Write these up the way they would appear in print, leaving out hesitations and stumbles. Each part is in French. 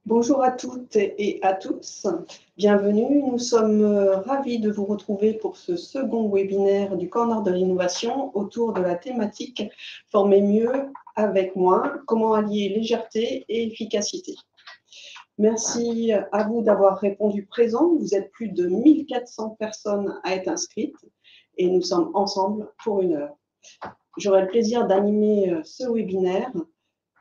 Bonjour à toutes et à tous, bienvenue. Nous sommes ravis de vous retrouver pour ce second webinaire du Corner de l'innovation autour de la thématique « Former mieux avec moins, comment allier légèreté et efficacité ». Merci à vous d'avoir répondu présent. Vous êtes plus de 1400 personnes à être inscrites et nous sommes ensemble pour 1 heure. J'aurai le plaisir d'animer ce webinaire.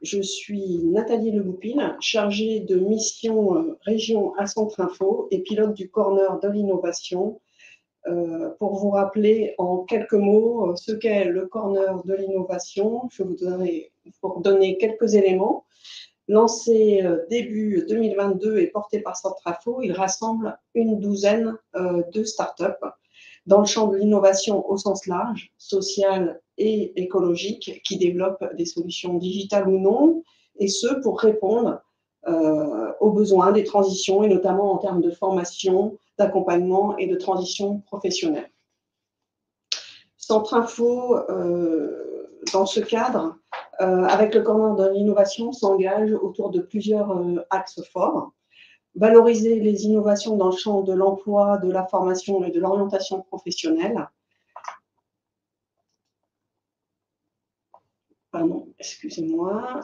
Je suis Nathalie Legoupil, chargée de mission région à Centre Info et pilote du Corner de l'innovation. Pour vous rappeler en quelques mots ce qu'est le Corner de l'innovation, je vous donner quelques éléments. Lancé début 2022 et porté par Centre Info, il rassemble une douzaine de startups dans le champ de l'innovation au sens large, sociale et écologique, qui développent des solutions digitales ou non, et ce pour répondre aux besoins des transitions, et notamment en termes de formation, d'accompagnement et de transition professionnelle. Centre Info, dans ce cadre, avec le Corner de l'innovation, s'engage autour de plusieurs axes forts. Valoriser les innovations dans le champ de l'emploi, de la formation et de l'orientation professionnelle. Pardon, excusez-moi.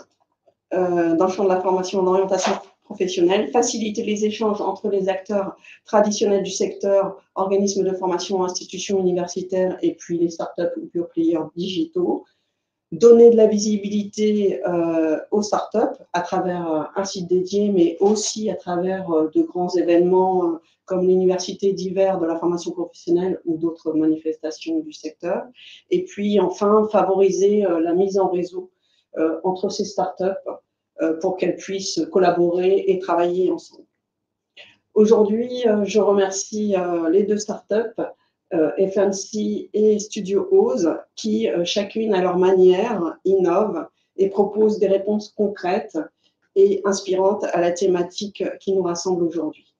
Dans le champ de la formation et de l'orientation professionnelle, faciliter les échanges entre les acteurs traditionnels du secteur, organismes de formation, institutions universitaires et puis les startups ou pure players digitaux. Donner de la visibilité aux startups à travers un site dédié, mais aussi à travers de grands événements comme l'université d'hiver de la formation professionnelle ou d'autres manifestations du secteur. Et puis enfin, favoriser la mise en réseau entre ces startups pour qu'elles puissent collaborer et travailler ensemble. Aujourd'hui, je remercie les 2 startups, FMC et Studio Ose, qui, chacune à leur manière, innovent et proposent des réponses concrètes et inspirantes à la thématique qui nous rassemble aujourd'hui.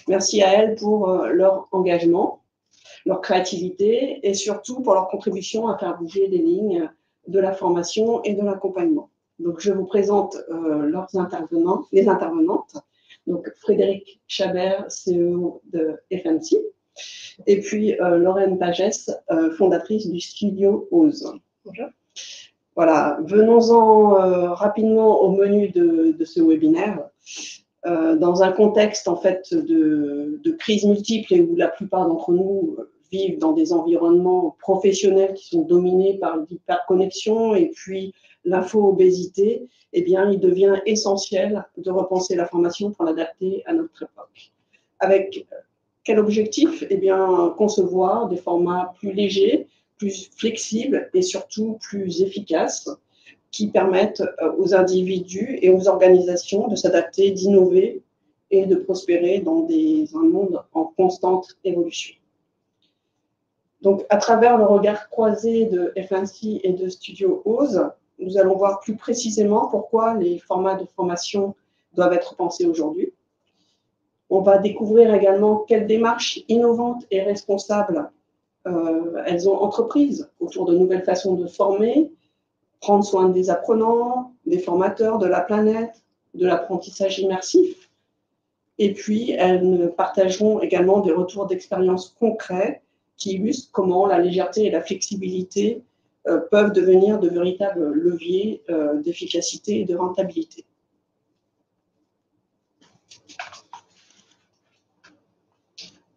Merci à elles pour leur engagement, leur créativité et surtout pour leur contribution à faire bouger les lignes de la formation et de l'accompagnement. Donc, je vous présente les intervenantes. Donc, Frédéric Chabert, CEO de FMC, et puis Lorraine Pagès, fondatrice du Studio Ose. Bonjour. Voilà, venons-en rapidement au menu de ce webinaire. Dans un contexte en fait de crise multiple et où la plupart d'entre nous vivent dans des environnements professionnels qui sont dominés par l'hyperconnexion et puis l'info-obésité, eh bien, il devient essentiel de repenser la formation pour l'adapter à notre époque. Avec quel objectif? Eh bien, concevoir des formats plus légers, plus flexibles et surtout plus efficaces qui permettent aux individus et aux organisations de s'adapter, d'innover et de prospérer dans un monde en constante évolution. Donc, à travers le regard croisé de FMC et de Studio Ose, nous allons voir plus précisément pourquoi les formats de formation doivent être pensés aujourd'hui. On va découvrir également quelles démarches innovantes et responsables elles ont entreprises autour de nouvelles façons de former, prendre soin des apprenants, des formateurs, de la planète, de l'apprentissage immersif. Et puis, elles partageront également des retours d'expériences concrets qui illustrent comment la légèreté et la flexibilité peuvent devenir de véritables leviers d'efficacité et de rentabilité.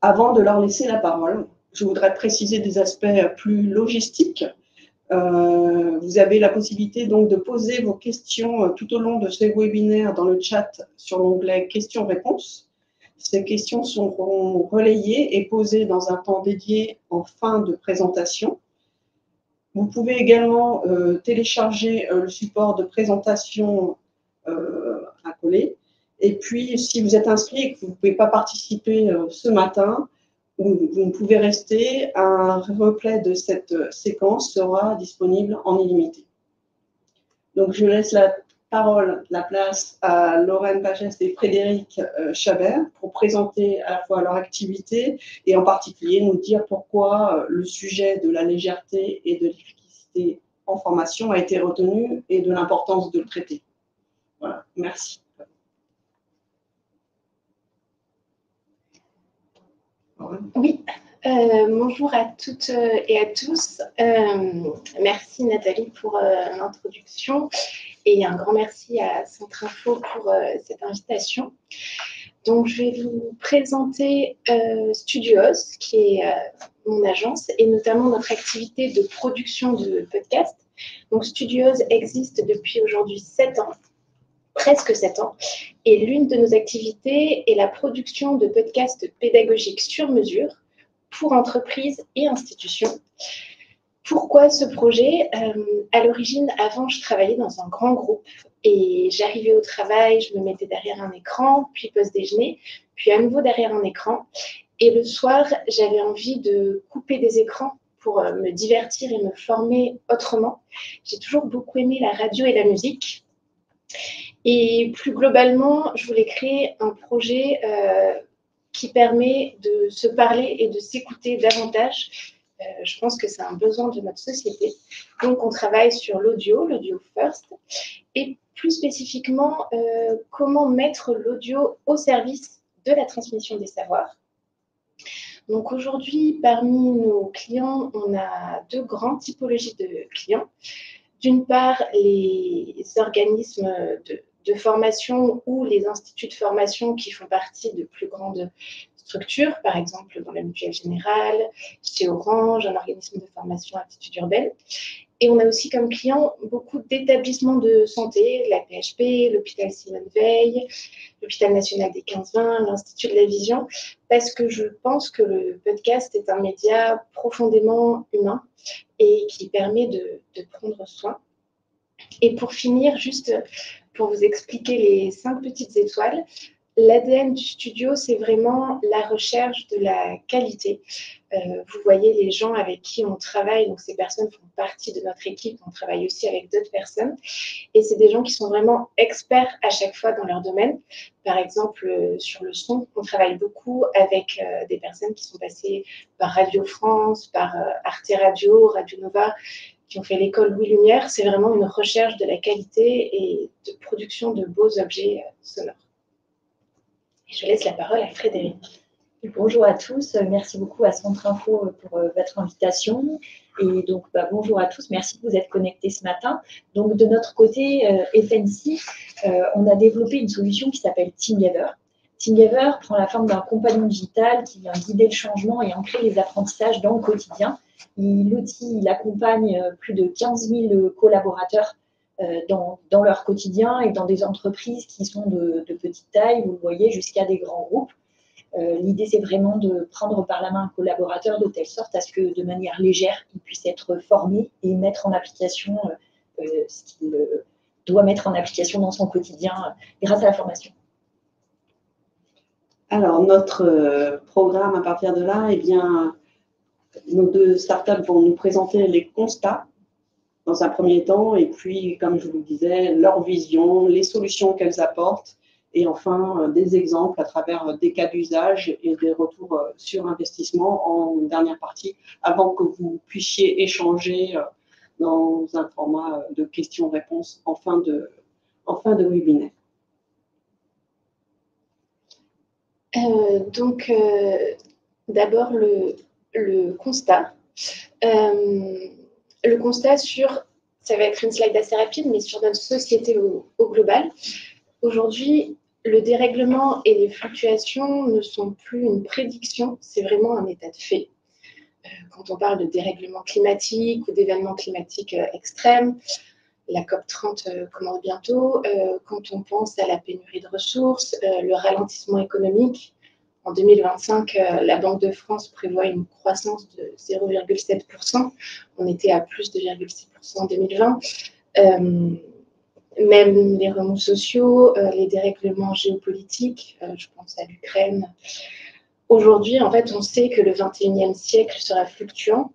Avant de leur laisser la parole, je voudrais préciser des aspects plus logistiques. Vous avez la possibilité donc de poser vos questions tout au long de ce webinaire dans le chat sur l'onglet questions-réponses. Ces questions seront relayées et posées dans un temps dédié en fin de présentation. Vous pouvez également télécharger le support de présentation à coller. Et puis, si vous êtes inscrit et que vous ne pouvez pas participer ce matin, vous ne pouvez rester, un replay de cette séquence sera disponible en illimité. Donc, je laisse la place à Lorraine Pagès et Frédéric Chabert pour présenter à la fois leur activité et en particulier nous dire pourquoi le sujet de la légèreté et de l'efficacité en formation a été retenu et de l'importance de le traiter. Voilà, merci. Oui, bonjour à toutes et à tous. Merci Nathalie pour l'introduction et un grand merci à Centre Info pour cette invitation. Donc, je vais vous présenter Studios, qui est mon agence, et notamment notre activité de production de podcasts. Donc, Studios existe depuis aujourd'hui 7 ans, presque 7 ans, et l'une de nos activités est la production de podcasts pédagogiques sur mesure pour entreprises et institutions. Pourquoi ce projet? À l'origine, avant, je travaillais dans un grand groupe et j'arrivais au travail, je me mettais derrière un écran, puis pause déjeuner, puis à nouveau derrière un écran. Et le soir, j'avais envie de couper des écrans pour me divertir et me former autrement. J'ai toujours beaucoup aimé la radio et la musique. Et plus globalement, je voulais créer un projet qui permet de se parler et de s'écouter davantage. Je pense que c'est un besoin de notre société. Donc, on travaille sur l'audio first, et plus spécifiquement, comment mettre l'audio au service de la transmission des savoirs. Donc, aujourd'hui, parmi nos clients, on a 2 grandes typologies de clients. D'une part, les organismes de formation ou les instituts de formation qui font partie de plus grandes structures, par exemple dans la Mutuelle Générale, chez Orange, un organisme de formation aptitude urbaine. Et on a aussi comme clients beaucoup d'établissements de santé, la PHP, l'hôpital Simone Veil, l'hôpital national des 15-20, l'Institut de la Vision, parce que je pense que le podcast est un média profondément humain et qui permet de prendre soin. Et pour finir, juste pour vous expliquer les 5 petites étoiles, l'ADN du studio, c'est vraiment la recherche de la qualité. Vous voyez les gens avec qui on travaille, donc ces personnes font partie de notre équipe, on travaille aussi avec d'autres personnes, et c'est des gens qui sont vraiment experts à chaque fois dans leur domaine. Par exemple, sur le son, on travaille beaucoup avec des personnes qui sont passées par Radio France, par Arte Radio, Radio Nova, qui ont fait l'école Louis Lumière. C'est vraiment une recherche de la qualité et de production de beaux objets sonores. Et je laisse la parole à Frédéric. Bonjour à tous, merci beaucoup à Centre Info pour votre invitation. Et donc, bonjour à tous, merci de vous être connectés ce matin. Donc, de notre côté, FNC, on a développé une solution qui s'appelle Teamgather. Teamgather prend la forme d'un compagnon digital qui vient guider le changement et ancrer les apprentissages dans le quotidien. L'outil, il accompagne plus de 15 000 collaborateurs dans leur quotidien et dans des entreprises qui sont de petite taille, vous le voyez, jusqu'à des grands groupes. L'idée, c'est vraiment de prendre par la main un collaborateur de telle sorte à ce que, de manière légère, il puisse être formé et mettre en application ce qu'il doit mettre en application dans son quotidien grâce à la formation. Alors, notre programme, à partir de là, eh bien, nos 2 startups vont nous présenter les constats dans un premier temps, et puis, comme je vous le disais, leur vision, les solutions qu'elles apportent, et enfin des exemples à travers des cas d'usage et des retours sur investissement en dernière partie, avant que vous puissiez échanger dans un format de questions-réponses en fin de webinaire. D'abord le constat. Le constat ça va être une slide assez rapide, mais sur notre société au global. Aujourd'hui, le dérèglement et les fluctuations ne sont plus une prédiction, c'est vraiment un état de fait. Quand on parle de dérèglement climatique ou d'événements climatiques extrêmes, la COP30 commence bientôt. Quand on pense à la pénurie de ressources, le ralentissement économique, en 2025, la Banque de France prévoit une croissance de 0,7%. On était à plus de 0,6% en 2020. Même les remous sociaux, les dérèglements géopolitiques, je pense à l'Ukraine. Aujourd'hui, en fait, on sait que le 21e siècle sera fluctuant.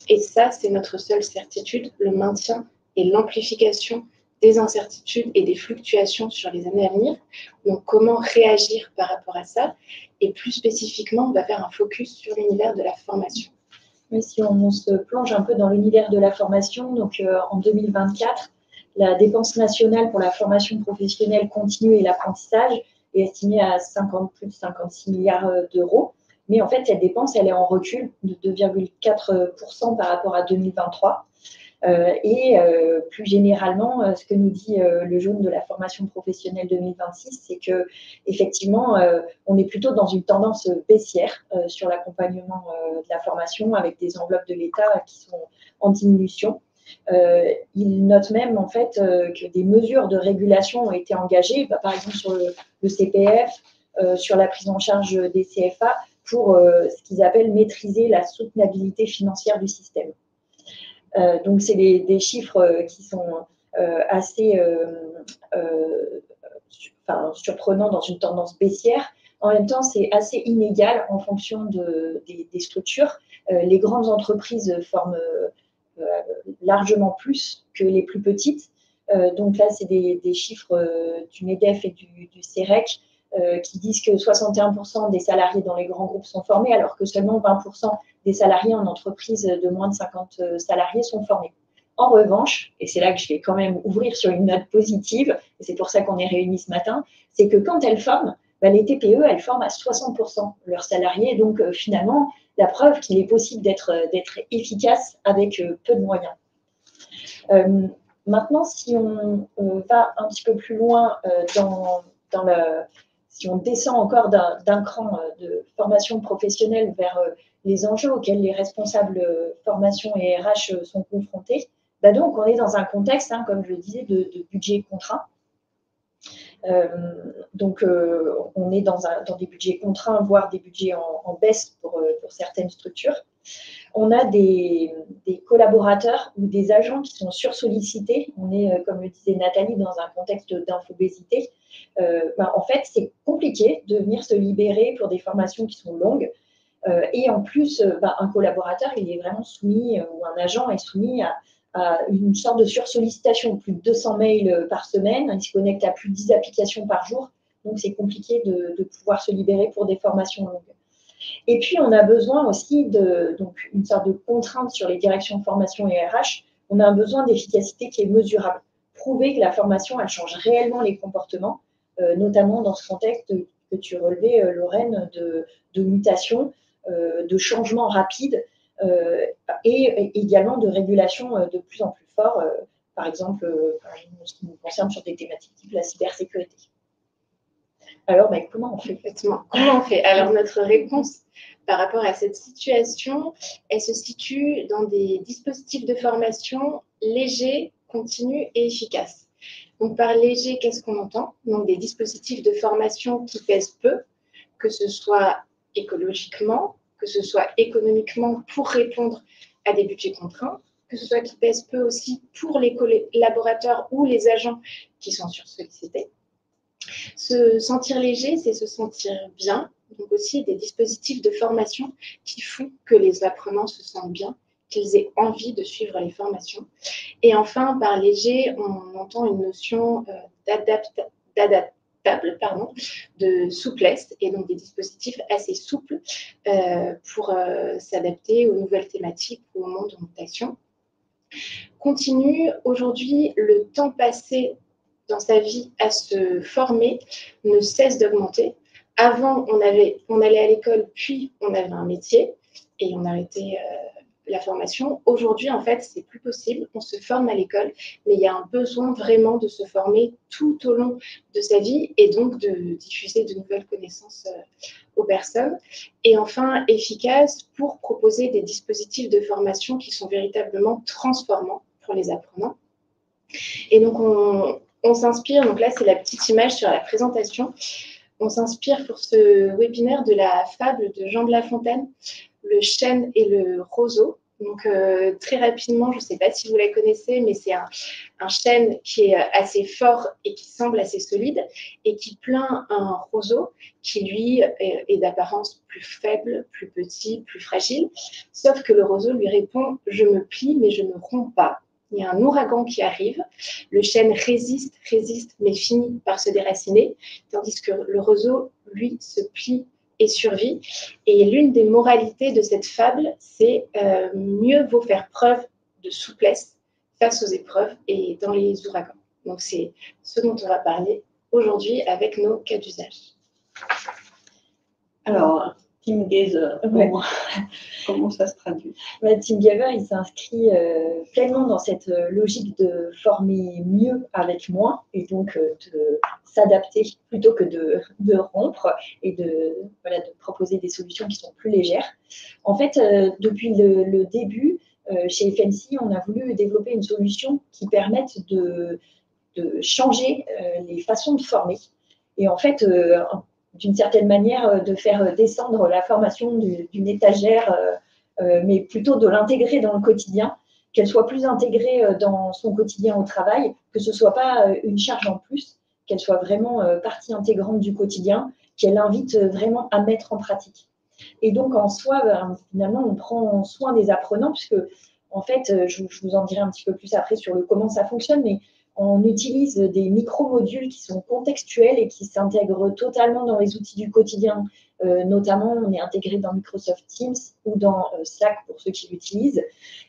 Et ça, c'est notre seule certitude, le maintien et l'amplification des incertitudes et des fluctuations sur les années à venir. Donc, comment réagir par rapport à ça? Et plus spécifiquement, on va faire un focus sur l'univers de la formation. Mais si on se plonge un peu dans l'univers de la formation, donc en 2024, la dépense nationale pour la formation professionnelle continue et l'apprentissage est estimée à plus de 56 milliards d'euros. mais en fait, cette dépense, elle est en recul de 2,4% par rapport à 2023. Plus généralement, ce que nous dit le jaune de la formation professionnelle 2026, c'est que effectivement, on est plutôt dans une tendance baissière sur l'accompagnement de la formation, avec des enveloppes de l'État qui sont en diminution. Il note même en fait que des mesures de régulation ont été engagées, par exemple sur le CPF, sur la prise en charge des CFA, pour ce qu'ils appellent maîtriser la soutenabilité financière du système. Donc, c'est des chiffres qui sont assez surprenants dans une tendance baissière. En même temps, c'est assez inégal en fonction des structures. Les grandes entreprises forment largement plus que les plus petites. Donc là, c'est des chiffres du MEDEF et du CEREC qui disent que 61% des salariés dans les grands groupes sont formés, alors que seulement 20% des salariés en entreprise de moins de 50 salariés sont formés. En revanche, et c'est là que je vais quand même ouvrir sur une note positive, et c'est pour ça qu'on est réunis ce matin, c'est que quand elles forment, les TPE, elles forment à 60% leurs salariés. Donc finalement, la preuve qu'il est possible d'être efficace avec peu de moyens. Maintenant, si on va un petit peu plus loin si on descend encore d'un cran de formation professionnelle vers les enjeux auxquels les responsables formation et RH sont confrontés, donc on est dans un contexte, comme je le disais, de budget contraint. Donc on est dans des budgets contraints, voire des budgets en baisse pour certaines structures. On a des collaborateurs ou des agents qui sont sursollicités. On est, comme le disait Nathalie, dans un contexte d'infobésité. En fait, c'est compliqué de venir se libérer pour des formations qui sont longues. Et en plus, un collaborateur, il est vraiment soumis, ou un agent est soumis à une sorte de sursollicitation. Plus de 200 mails par semaine, il se connecte à plus de 10 applications par jour. Donc, c'est compliqué de pouvoir se libérer pour des formations longues. Et puis, on a besoin aussi donc une sorte de contrainte sur les directions de formation et RH. On a un besoin d'efficacité qui est mesurable. Prouver que la formation, elle change réellement les comportements, notamment dans ce contexte que tu relevais, Lorraine, de mutation, de changement rapide et également de régulation de plus en plus fort, par exemple, ce qui nous concerne sur des thématiques type la cybersécurité. Alors, comment on fait? Comment on fait? Alors, notre réponse par rapport à cette situation, elle se situe dans des dispositifs de formation légers, continus et efficaces. Donc, par léger, qu'est-ce qu'on entend? Donc, des dispositifs de formation qui pèsent peu, que ce soit écologiquement, que ce soit économiquement pour répondre à des budgets contraints, que ce soit qui pèsent peu aussi pour les collaborateurs ou les agents qui sont sursollicités. Se sentir léger, c'est se sentir bien. Donc aussi des dispositifs de formation qui font que les apprenants se sentent bien, qu'ils aient envie de suivre les formations. Et enfin, par léger, on entend une notion d'adaptable, de souplesse, et donc des dispositifs assez souples pour s'adapter aux nouvelles thématiques ou au monde en mutation. Continue, aujourd'hui, le temps passé dans sa vie à se former ne cesse d'augmenter. Avant, on allait à l'école, puis on avait un métier et on arrêtait la formation. Aujourd'hui, en fait, c'est plus possible. On se forme à l'école, mais il y a un besoin vraiment de se former tout au long de sa vie et donc de diffuser de nouvelles connaissances aux personnes. Et enfin, efficace pour proposer des dispositifs de formation qui sont véritablement transformants pour les apprenants. Et donc, on s'inspire, donc là, c'est la petite image sur la présentation. On s'inspire pour ce webinaire de la fable de Jean de La Fontaine, le chêne et le roseau. Donc, très rapidement, je ne sais pas si vous la connaissez, mais c'est un chêne qui est assez fort et qui semble assez solide et qui plaint un roseau qui, lui, est d'apparence plus faible, plus petit, plus fragile. Sauf que le roseau lui répond « Je me plie, mais je ne romps pas ». Il y a un ouragan qui arrive, le chêne résiste, mais finit par se déraciner, tandis que le roseau, lui, se plie et survit. Et l'une des moralités de cette fable, c'est mieux vaut faire preuve de souplesse face aux épreuves et dans les ouragans. Donc, c'est ce dont on va parler aujourd'hui avec nos cas d'usage. Alors, Team Gaze, comment ça se traduit? TeamGaver, il s'inscrit pleinement dans cette logique de former mieux avec moins et donc de s'adapter plutôt que de rompre et de proposer des solutions qui sont plus légères. En fait, depuis le début, chez FNC, on a voulu développer une solution qui permette de changer les façons de former. Et en fait, d'une certaine manière, de faire descendre la formation d'une étagère, mais plutôt de l'intégrer dans le quotidien, qu'elle soit plus intégrée dans son quotidien au travail, que ce ne soit pas une charge en plus, qu'elle soit vraiment partie intégrante du quotidien, qu'elle invite vraiment à mettre en pratique. Et donc, en soi, finalement, on prend soin des apprenants, puisque, en fait, je vous en dirai un petit peu plus après sur comment ça fonctionne, mais on utilise des micro-modules qui sont contextuels et qui s'intègrent totalement dans les outils du quotidien. Notamment, on est intégré dans Microsoft Teams ou dans Slack pour ceux qui l'utilisent.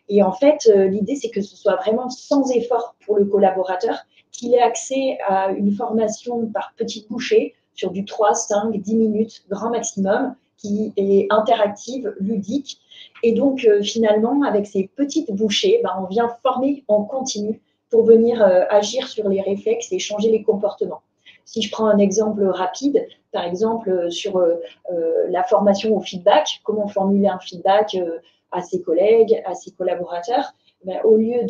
Et en fait, l'idée, c'est que ce soit vraiment sans effort pour le collaborateur, qu'il ait accès à une formation par petites bouchées sur du 3, 5, 10 minutes, grand maximum, qui est interactive, ludique. Et donc, finalement, avec ces petites bouchées, on vient former en continu pour venir agir sur les réflexes et changer les comportements. Si je prends un exemple rapide, par exemple sur la formation au feedback, comment formuler un feedback à ses collègues, à ses collaborateurs, au lieu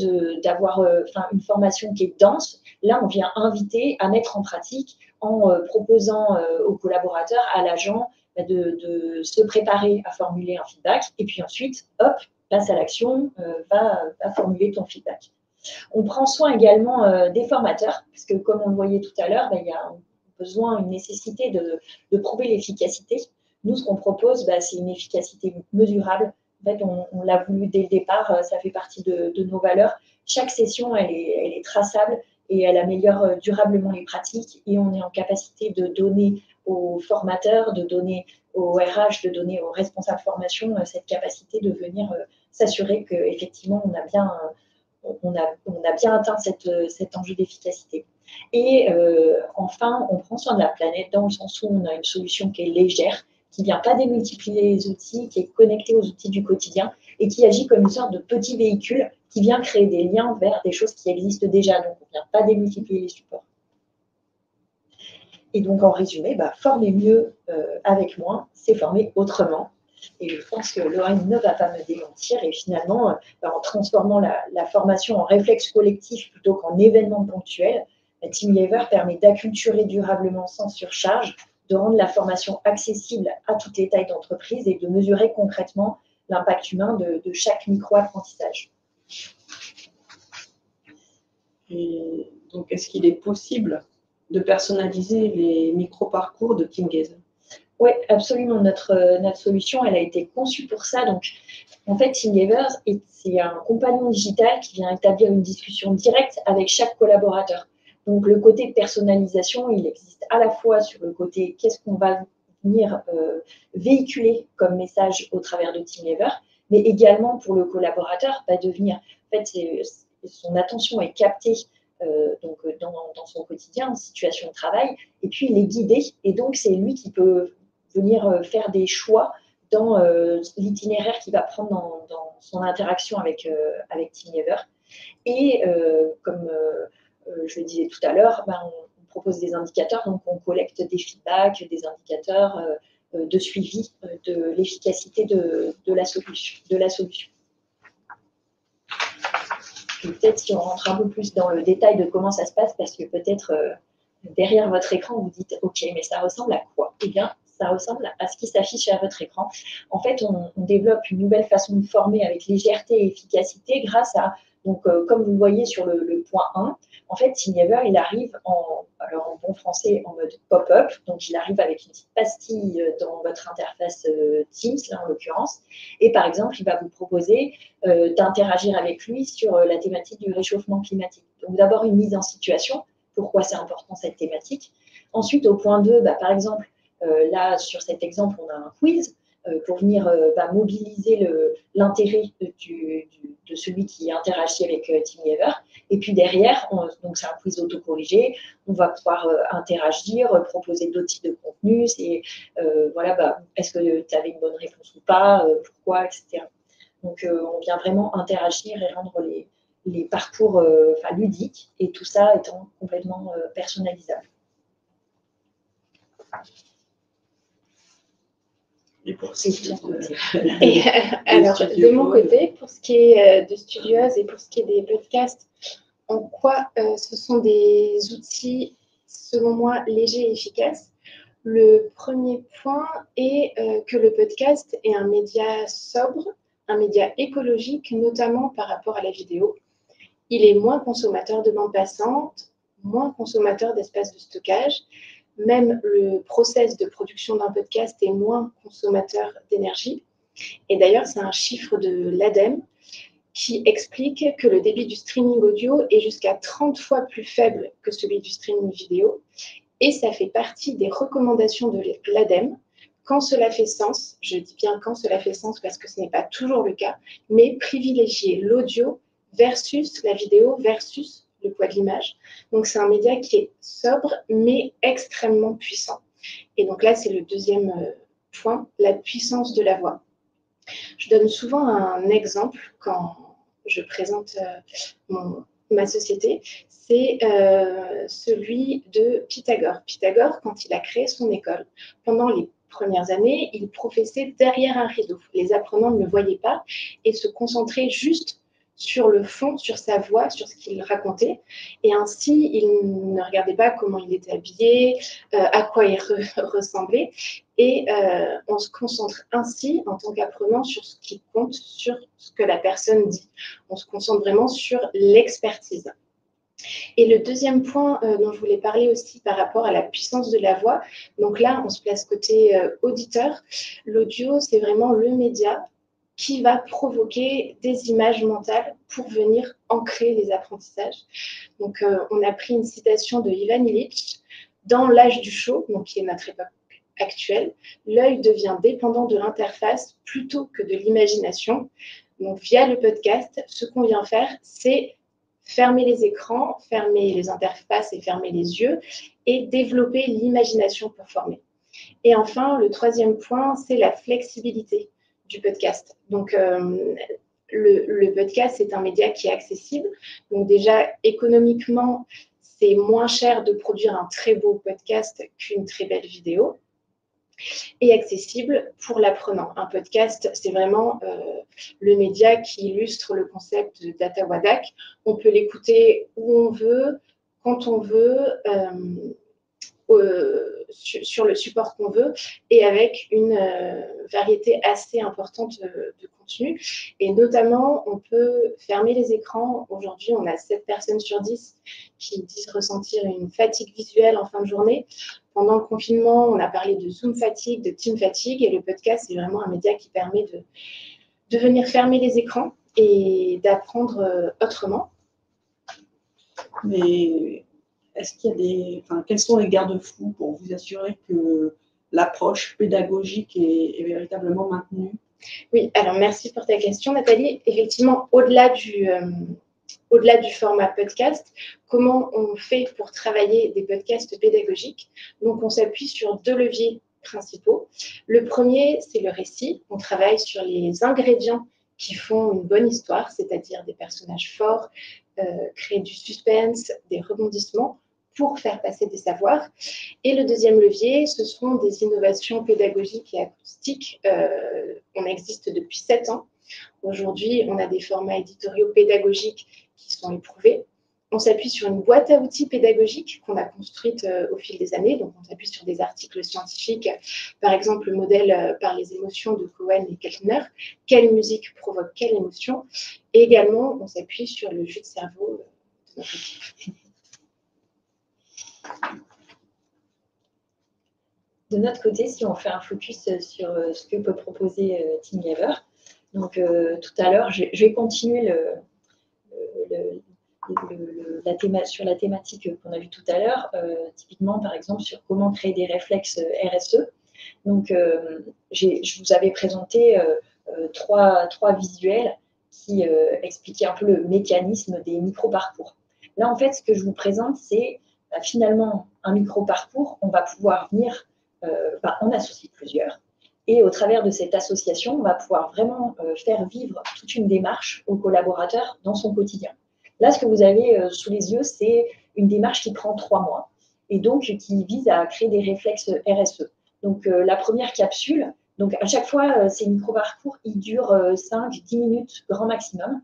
d'avoir une formation qui est dense, là on vient inviter à mettre en pratique en proposant aux collaborateurs, à l'agent, de se préparer à formuler un feedback et puis ensuite, hop, passe à l'action, va formuler ton feedback. On prend soin également des formateurs, parce que comme on le voyait tout à l'heure, il y a un besoin, une nécessité de prouver l'efficacité. Nous, ce qu'on propose, c'est une efficacité mesurable. En fait, on l'a voulu dès le départ, ça fait partie de nos valeurs. Chaque session, elle est traçable et elle améliore durablement les pratiques et on est en capacité de donner aux formateurs, de donner aux RH, de donner aux responsables formation cette capacité de venir s'assurer qu'effectivement, on a bien atteint cet enjeu d'efficacité. Et enfin, on prend soin de la planète dans le sens où on a une solution qui est légère, qui ne vient pas démultiplier les outils, qui est connectée aux outils du quotidien et qui agit comme une sorte de petit véhicule qui vient créer des liens vers des choses qui existent déjà. Donc, on ne vient pas démultiplier les supports. Et donc, en résumé, former mieux avec moins, c'est former autrement. Et je pense que Lorraine ne va pas me démentir. Et finalement, en transformant la formation en réflexe collectif plutôt qu'en événement ponctuel, TeamGaver permet d'acculturer durablement sans surcharge, de rendre la formation accessible à toutes les tailles d'entreprise et de mesurer concrètement l'impact humain de chaque micro-apprentissage. Et donc, est-ce qu'il est possible de personnaliser les micro-parcours de TeamGaze? Oui, absolument. Notre solution, elle a été conçue pour ça. Donc, en fait, TeamGaver, c'est un compagnon digital qui vient établir une discussion directe avec chaque collaborateur. Donc, le côté personnalisation, il existe à la fois sur le côté qu'est-ce qu'on va venir véhiculer comme message au travers de TeamGaver, mais également pour le collaborateur, de venir, en fait, son attention est captée donc dans son quotidien, en situation de travail, et puis il est guidé, et donc c'est lui qui peut venir faire des choix dans l'itinéraire qu'il va prendre dans son interaction avec TeamGaver. Et comme je le disais tout à l'heure, on propose des indicateurs, donc on collecte des feedbacks, des indicateurs de suivi de l'efficacité de la solution. Peut-être si on rentre un peu plus dans le détail de comment ça se passe, parce que peut-être derrière votre écran, vous dites « Ok, mais ça ressemble à quoi ?» Eh bien, ça ressemble à ce qui s'affiche à votre écran. En fait, on développe une nouvelle façon de former avec légèreté et efficacité grâce à, comme vous le voyez sur le point 1, en fait, TeamGaver, il arrive en bon français, en mode pop-up. Donc, il arrive avec une petite pastille dans votre interface Teams, là, en l'occurrence. Et par exemple, il va vous proposer d'interagir avec lui sur la thématique du réchauffement climatique. Donc, d'abord, une mise en situation. Pourquoi c'est important, cette thématique. Ensuite, au point 2, par exemple, là, sur cet exemple, on a un quiz. pour venir mobiliser l'intérêt de celui qui interagit avec TeamViewer. Et puis derrière, donc c'est un quiz autocorrigé, on va pouvoir interagir, proposer d'autres types de contenus. Voilà, est-ce que tu avais une bonne réponse ou pas, pourquoi, etc. Donc on vient vraiment interagir et rendre les parcours ludiques, et tout ça étant complètement personnalisable. Et pour alors, de mon côté, pour ce qui est de Studioz et pour ce qui est des podcasts, en quoi ce sont des outils, selon moi, légers et efficaces. Le premier point est que le podcast est un média sobre, un média écologique, notamment par rapport à la vidéo. Il est moins consommateur de bande passante, moins consommateur d'espace de stockage. Même le process de production d'un podcast est moins consommateur d'énergie. Et d'ailleurs, c'est un chiffre de l'ADEME qui explique que le débit du streaming audio est jusqu'à 30 fois plus faible que celui du streaming vidéo. Et ça fait partie des recommandations de l'ADEME, quand cela fait sens, je dis bien quand cela fait sens parce que ce n'est pas toujours le cas, mais privilégier l'audio versus la vidéo versus le poids de l'image. Donc, c'est un média qui est sobre, mais extrêmement puissant. Et donc là, c'est le deuxième point, la puissance de la voix. Je donne souvent un exemple quand je présente ma société, c'est celui de Pythagore. Pythagore, quand il a créé son école, pendant les premières années, il professait derrière un rideau. Les apprenants ne le voyaient pas et se concentraient juste sur le fond, sur sa voix, sur ce qu'il racontait. Et ainsi, il ne regardait pas comment il était habillé, à quoi il ressemblait. Et on se concentre ainsi, en tant qu'apprenant, sur ce qui compte, sur ce que la personne dit. On se concentre vraiment sur l'expertise. Et le deuxième point dont je voulais parler aussi par rapport à la puissance de la voix, donc là, on se place côté auditeur. L'audio, c'est vraiment le média qui va provoquer des images mentales pour venir ancrer les apprentissages. Donc, on a pris une citation de Ivan Illich. Dans l'âge du show, donc qui est notre époque actuelle, l'œil devient dépendant de l'interface plutôt que de l'imagination. Donc, via le podcast, ce qu'on vient faire, c'est fermer les écrans, fermer les interfaces et fermer les yeux et développer l'imagination pour former. Et enfin, le troisième point, c'est la flexibilité du podcast. Donc, le podcast, c'est un média qui est accessible. Donc déjà, économiquement, c'est moins cher de produire un très beau podcast qu'une très belle vidéo. Et accessible pour l'apprenant. Un podcast, c'est vraiment le média qui illustre le concept de Data Wadak. On peut l'écouter où on veut, quand on veut, sur le support qu'on veut et avec une variété assez importante de contenu. Et notamment, on peut fermer les écrans. Aujourd'hui, on a 7 personnes sur 10 qui disent ressentir une fatigue visuelle en fin de journée. Pendant le confinement, on a parlé de Zoom fatigue, de Team fatigue, et le podcast, c'est vraiment un média qui permet de venir fermer les écrans et d'apprendre autrement. Mais est-ce qu'il y a quels sont les garde-fous pour vous assurer que l'approche pédagogique est véritablement maintenue? Oui, alors merci pour ta question, Nathalie. Effectivement, au-delà du format podcast, comment on fait pour travailler des podcasts pédagogiques? Donc, on s'appuie sur 2 leviers principaux. Le premier, c'est le récit. On travaille sur les ingrédients qui font une bonne histoire, c'est-à-dire des personnages forts, créer du suspense, des rebondissements pour faire passer des savoirs. Et le deuxième levier, ce sont des innovations pédagogiques et acoustiques. On existe depuis 7 ans. Aujourd'hui, on a des formats éditoriaux pédagogiques qui sont éprouvés. On s'appuie sur une boîte à outils pédagogique qu'on a construite au fil des années. Donc, on s'appuie sur des articles scientifiques, par exemple le modèle par les émotions de Cohen et Keltner. Quelle musique provoque quelle émotion? Et également, on s'appuie sur le jeu de cerveau de notre équipe. De notre côté, si on fait un focus sur ce que peut proposer TeamViewer, donc tout à l'heure, je vais continuer sur la thématique qu'on a vue tout à l'heure, typiquement par exemple sur comment créer des réflexes RSE. Donc, je vous avais présenté trois visuels qui expliquaient un peu le mécanisme des micro-parcours. Là, en fait, ce que je vous présente, c'est finalement un micro-parcours. On va pouvoir venir en associer plusieurs. Et au travers de cette association, on va pouvoir vraiment faire vivre toute une démarche au collaborateur dans son quotidien. Là, ce que vous avez sous les yeux, c'est une démarche qui prend 3 mois et donc qui vise à créer des réflexes RSE. Donc, la première capsule, donc à chaque fois, ces micro-parcours, ils durent 5-10 minutes grand maximum.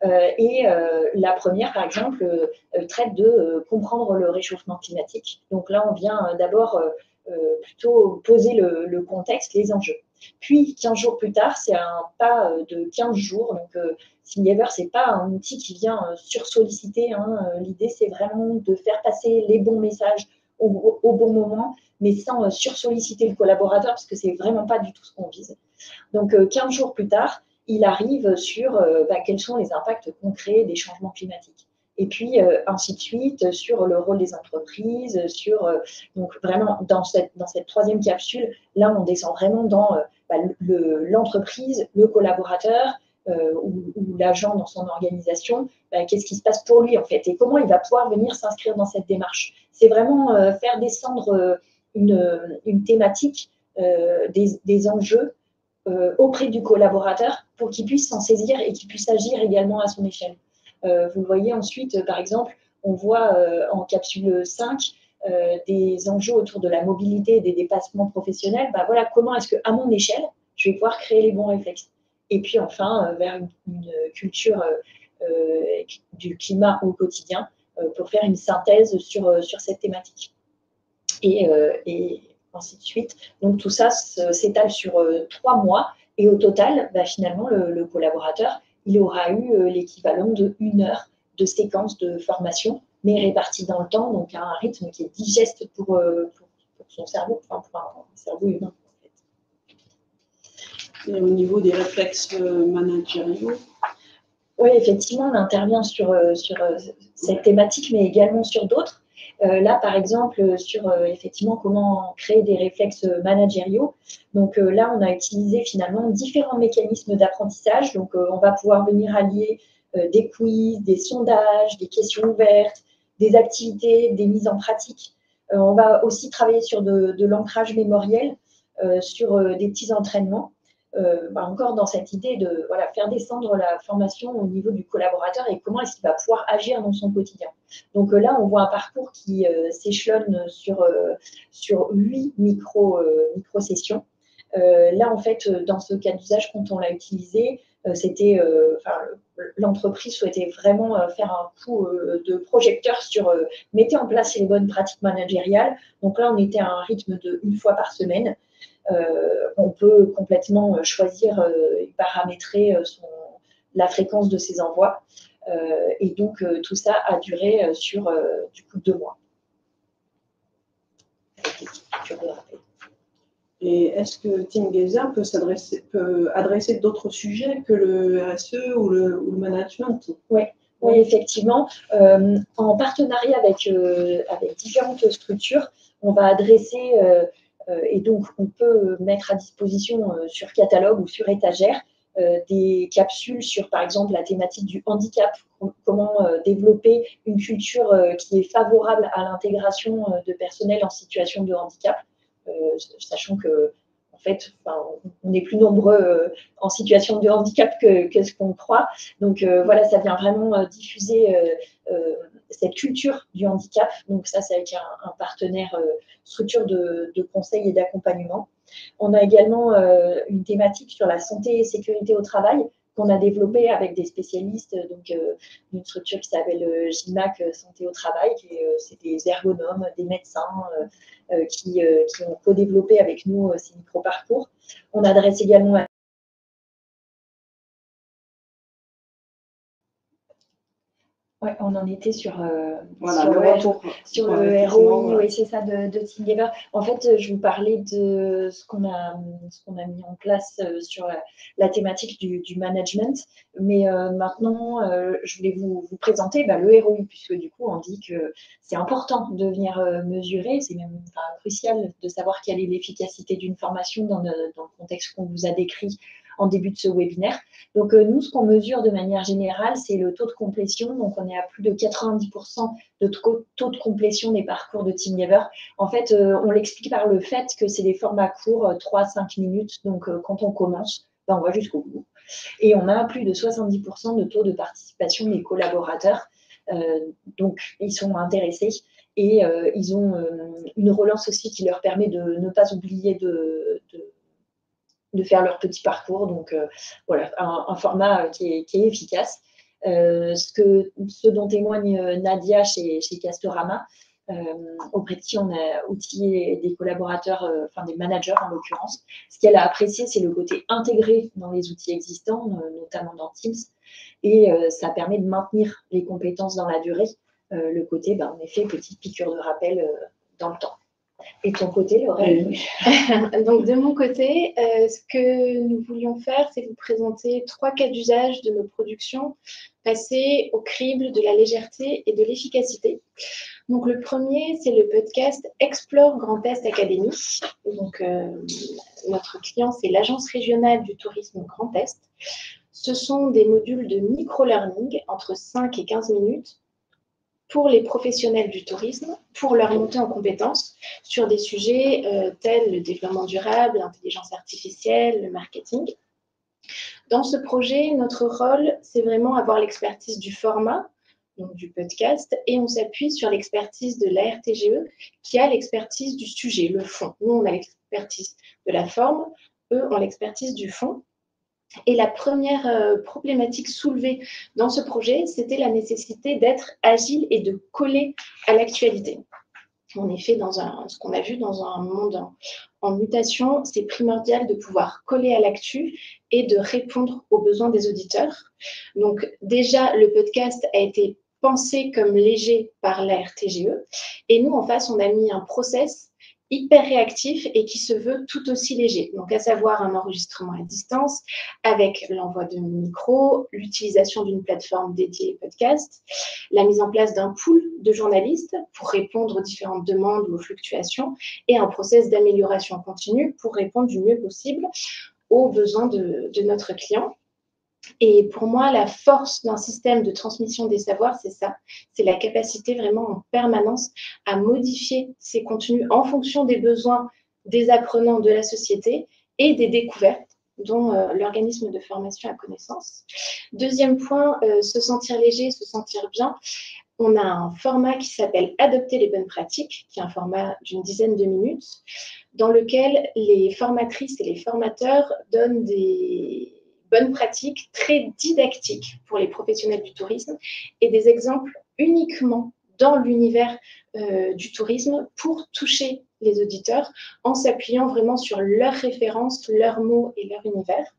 La première, par exemple, traite de comprendre le réchauffement climatique. Donc là, on vient d'abord plutôt poser le contexte, les enjeux. Puis, 15 jours plus tard, c'est un pas de 15 jours. Donc, Thingiver, ce n'est pas un outil qui vient sursolliciter. L'idée, c'est vraiment de faire passer les bons messages au bon moment, mais sans sursolliciter le collaborateur, parce que ce n'est vraiment pas du tout ce qu'on vise. Donc, 15 jours plus tard, il arrive sur quels sont les impacts concrets des changements climatiques. Et puis, ainsi de suite, sur le rôle des entreprises, donc vraiment, dans cette troisième capsule, là, on descend vraiment dans l'entreprise, le collaborateur ou l'agent dans son organisation, qu'est-ce qui se passe pour lui, en fait, et comment il va pouvoir venir s'inscrire dans cette démarche. C'est vraiment faire descendre une thématique des enjeux auprès du collaborateur pour qu'il puisse s'en saisir et qu'il puisse agir également à son échelle. Vous le voyez ensuite, par exemple, on voit en capsule 5 des enjeux autour de la mobilité et des dépassements professionnels. Voilà, comment est-ce qu'à mon échelle, je vais pouvoir créer les bons réflexes. Et puis enfin, vers une culture du climat au quotidien pour faire une synthèse sur cette thématique. Et ainsi de suite. Donc, tout ça s'étale sur 3 mois. Et au total, finalement, le collaborateur, il aura eu l'équivalent de 1 heure de séquence de formation, mais répartie dans le temps, donc à un rythme qui est digeste pour son cerveau, enfin pour un cerveau humain. En fait. Et au niveau des réflexes managériaux, oui, effectivement, on intervient sur cette thématique, mais également sur d'autres. Là, par exemple, sur effectivement comment créer des réflexes managériaux. Donc là, on a utilisé finalement différents mécanismes d'apprentissage. Donc, on va pouvoir venir allier des quiz, des sondages, des questions ouvertes, des activités, des mises en pratique. On va aussi travailler sur de l'ancrage mémoriel, sur des petits entraînements. Encore dans cette idée de faire descendre la formation au niveau du collaborateur et comment est-ce qu'il va pouvoir agir dans son quotidien. Donc là, on voit un parcours qui s'échelonne sur 8 micro-sessions. Là, en fait, dans ce cas d'usage, quand on l'a utilisé, c'était l'entreprise souhaitait vraiment faire un coup de projecteur sur mettez en place les bonnes pratiques managériales. Donc là, on était à un rythme de 1 fois par semaine. On peut complètement choisir et paramétrer la fréquence de ses envois. Et donc, tout ça a duré sur du coup 2 mois. Avec des petites piqûres de rappel. Et est-ce que Thingiver peut adresser d'autres sujets que le RSE ou le management? Oui, effectivement. En partenariat avec différentes structures, on va adresser, et donc on peut mettre à disposition sur catalogue ou sur étagère des capsules sur, par exemple, la thématique du handicap, comment développer une culture qui est favorable à l'intégration de personnel en situation de handicap. Sachant que, en fait, on est plus nombreux en situation de handicap que ce qu'on croit. Donc, voilà, ça vient vraiment diffuser cette culture du handicap. Donc, ça, c'est avec un partenaire structure de conseil et d'accompagnement. On a également une thématique sur la santé et sécurité au travail qu'on a développée avec des spécialistes, donc une structure qui s'appelle GIMAC Santé au Travail, c'est des ergonomes, des médecins qui ont co-développé avec nous ces micro-parcours. On adresse également Ouais, on en était sur, Voilà, sur le retour. sur pour le investissement, ROI, voilà. oui, c'est ça, de TeamGiver. En fait, je vous parlais de ce qu'on a mis en place sur la thématique du management. Mais maintenant, je voulais vous présenter le ROI, puisque du coup, on dit que c'est important de venir mesurer. C'est même crucial de savoir quelle est l'efficacité d'une formation dans le contexte qu'on vous a décrit en début de ce webinaire. Donc, nous, ce qu'on mesure de manière générale, c'est le taux de complétion. Donc, on est à plus de 90% de taux de complétion des parcours de TeamGiver. En fait, on l'explique par le fait que c'est des formats courts, 3-5 minutes. Donc, quand on commence, on va jusqu'au bout. Et on a plus de 70% de taux de participation des collaborateurs. Donc, ils sont intéressés. Et ils ont une relance aussi qui leur permet de ne pas oublier de faire leur petit parcours. Donc, voilà, un format qui est efficace. Ce dont témoigne Nadia chez Castorama, auprès de qui on a outillé des collaborateurs, des managers en l'occurrence. Ce qu'elle a apprécié, c'est le côté intégré dans les outils existants, notamment dans Teams. Et ça permet de maintenir les compétences dans la durée. Le côté, en effet, petite piqûre de rappel dans le temps. Et de ton côté, Laurel? Donc, de mon côté, ce que nous voulions faire, c'est vous présenter 3 cas d'usage de nos productions passées au crible de la légèreté et de l'efficacité. Donc, le premier, c'est le podcast Explore Grand Est Academy. Donc, notre client, c'est l'Agence régionale du tourisme Grand Est. Ce sont des modules de micro-learning entre 5 et 15 minutes pour les professionnels du tourisme, pour leur montée en compétences sur des sujets tels le développement durable, l'intelligence artificielle, le marketing. Dans ce projet, notre rôle, c'est vraiment avoir l'expertise du format, donc du podcast, et on s'appuie sur l'expertise de l'ARTGE qui a l'expertise du sujet, le fond. Nous, on a l'expertise de la forme, eux ont l'expertise du fond. Et la première problématique soulevée dans ce projet, c'était la nécessité d'être agile et de coller à l'actualité. En effet, ce qu'on a vu dans un monde en mutation, c'est primordial de pouvoir coller à l'actu et de répondre aux besoins des auditeurs. Donc déjà, le podcast a été pensé comme léger par la RTGE. Et nous, en face, on a mis un process hyper réactif et qui se veut tout aussi léger. Donc, à savoir un enregistrement à distance avec l'envoi de micro, l'utilisation d'une plateforme dédiée podcast, la mise en place d'un pool de journalistes pour répondre aux différentes demandes ou aux fluctuations et un process d'amélioration continue pour répondre du mieux possible aux besoins de notre client. Et pour moi, la force d'un système de transmission des savoirs, c'est ça. C'est la capacité vraiment en permanence à modifier ces contenus en fonction des besoins des apprenants de la société et des découvertes dont l'organisme de formation a connaissance. Deuxième point, se sentir léger, se sentir bien. On a un format qui s'appelle Adopter les bonnes pratiques, qui est un format d'une dizaine de minutes, dans lequel les formatrices et les formateurs donnent des bonnes pratiques très didactiques pour les professionnels du tourisme et des exemples uniquement dans l'univers du tourisme pour toucher les auditeurs en s'appuyant vraiment sur leurs références, leurs mots et leur univers.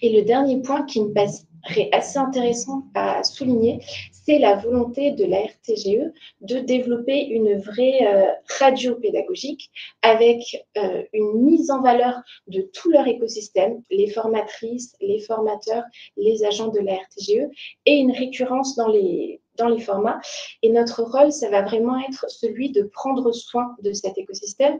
Et le dernier point qui me paraît assez intéressant à souligner, c'est la volonté de la RTGE de développer une vraie radio pédagogique avec une mise en valeur de tout leur écosystème, les formatrices, les formateurs, les agents de la RTGE et une récurrence dans les formats. Et notre rôle, ça va vraiment être celui de prendre soin de cet écosystème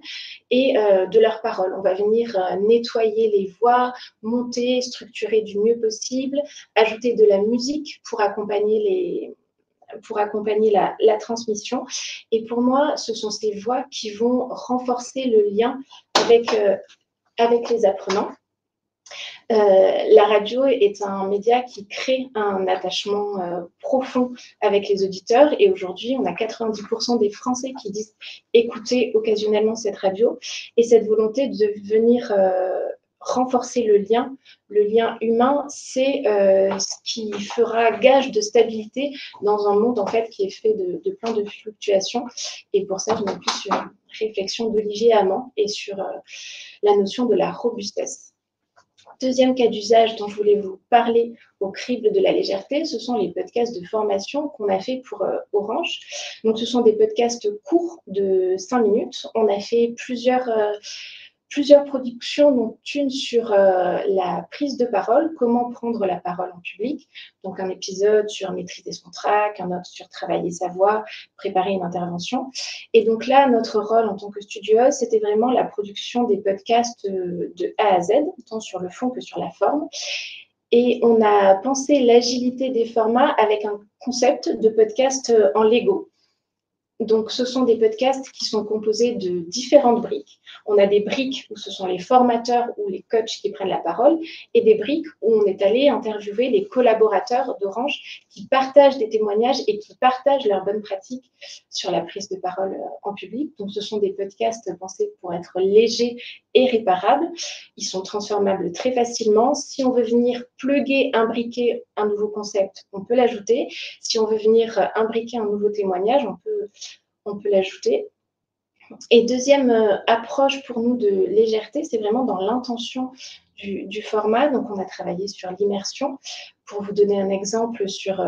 et de leurs paroles. On va venir nettoyer les voix, monter, structurer du mieux possible, ajouter de la musique pour accompagner la transmission. Et pour moi, ce sont ces voix qui vont renforcer le lien avec les apprenants. La radio est un média qui crée un attachement profond avec les auditeurs et aujourd'hui, on a 90% des Français qui disent écouter occasionnellement cette radio et cette volonté de venir renforcer le lien humain, c'est ce qui fera gage de stabilité dans un monde en fait qui est fait de plein de fluctuations et pour ça, je m'appuie sur une réflexion d'Olivier Amand et sur la notion de la robustesse. Deuxième cas d'usage dont je voulais vous parler au crible de la légèreté, ce sont les podcasts de formation qu'on a fait pour Orange. Donc, ce sont des podcasts courts de 5 minutes. On a fait plusieurs productions, dont une sur la prise de parole, comment prendre la parole en public. Donc, un épisode sur maîtriser son trac, un autre sur travailler sa voix, préparer une intervention. Et donc là, notre rôle en tant que studieuse, c'était vraiment la production des podcasts de A à Z, tant sur le fond que sur la forme. Et on a pensé l'agilité des formats avec un concept de podcast en Lego. Donc, ce sont des podcasts qui sont composés de différentes briques. On a des briques où ce sont les formateurs ou les coachs qui prennent la parole et des briques où on est allé interviewer les collaborateurs d'Orange qui partagent des témoignages et qui partagent leurs bonnes pratiques sur la prise de parole en public. Donc, ce sont des podcasts pensés pour être légers et réparables. Ils sont transformables très facilement. Si on veut venir plugger, imbriquer un nouveau concept, on peut l'ajouter. Si on veut venir imbriquer un nouveau témoignage, on peut l'ajouter. Et deuxième approche pour nous de légèreté, c'est vraiment dans l'intention du format. Donc, on a travaillé sur l'immersion. Pour vous donner un exemple sur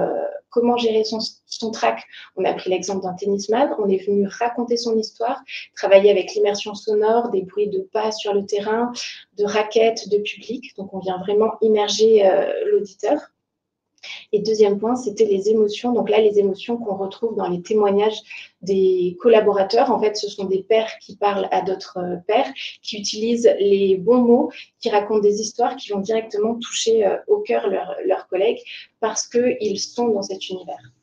comment gérer son track, on a pris l'exemple d'un tennisman. On est venu raconter son histoire, travailler avec l'immersion sonore, des bruits de pas sur le terrain, de raquettes, de public. Donc, on vient vraiment immerger l'auditeur. Et deuxième point, c'était les émotions. Donc là, les émotions qu'on retrouve dans les témoignages des collaborateurs. En fait, ce sont des pairs qui parlent à d'autres pairs, qui utilisent les bons mots, qui racontent des histoires qui vont directement toucher au cœur leurs collègues parce qu'ils sont dans cet univers.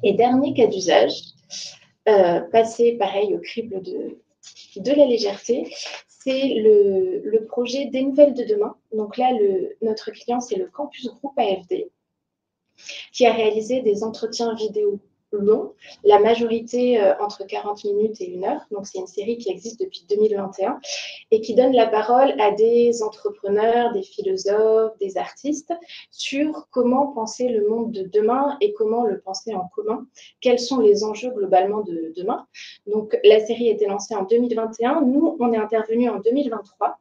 Et dernier cas d'usage, passer pareil au crible de la légèreté, c'est le projet des nouvelles de demain. Donc là, notre client, c'est le Campus Group AFD, qui a réalisé des entretiens vidéo longs, la majorité entre 40 minutes et 1 heure. Donc, c'est une série qui existe depuis 2021 et qui donne la parole à des entrepreneurs, des philosophes, des artistes sur comment penser le monde de demain et comment le penser en commun. Quels sont les enjeux globalement de demain? Donc, la série a été lancée en 2021. Nous, on est intervenu en 2023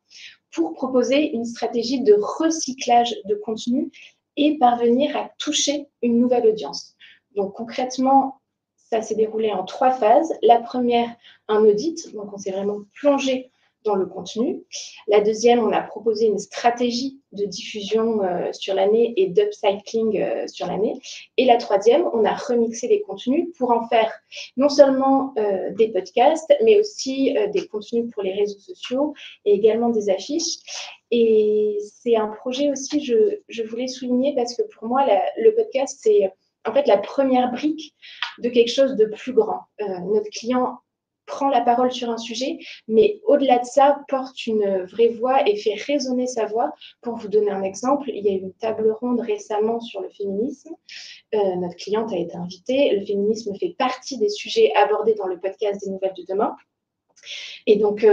pour proposer une stratégie de recyclage de contenu et parvenir à toucher une nouvelle audience. Donc concrètement, ça s'est déroulé en 3 phases. La première, un audit, donc on s'est vraiment plongé dans le contenu. La deuxième, on a proposé une stratégie de diffusion sur l'année et d'upcycling sur l'année. Et la troisième, on a remixé les contenus pour en faire non seulement des podcasts, mais aussi des contenus pour les réseaux sociaux et également des affiches. Et c'est un projet aussi, je voulais souligner, parce que pour moi, le podcast, c'est en fait la première brique de quelque chose de plus grand. Notre client prend la parole sur un sujet, mais au-delà de ça, porte une vraie voix et fait résonner sa voix. Pour vous donner un exemple, il y a eu une table ronde récemment sur le féminisme. Notre cliente a été invitée. Le féminisme fait partie des sujets abordés dans le podcast des Nouvelles de demain. Et donc,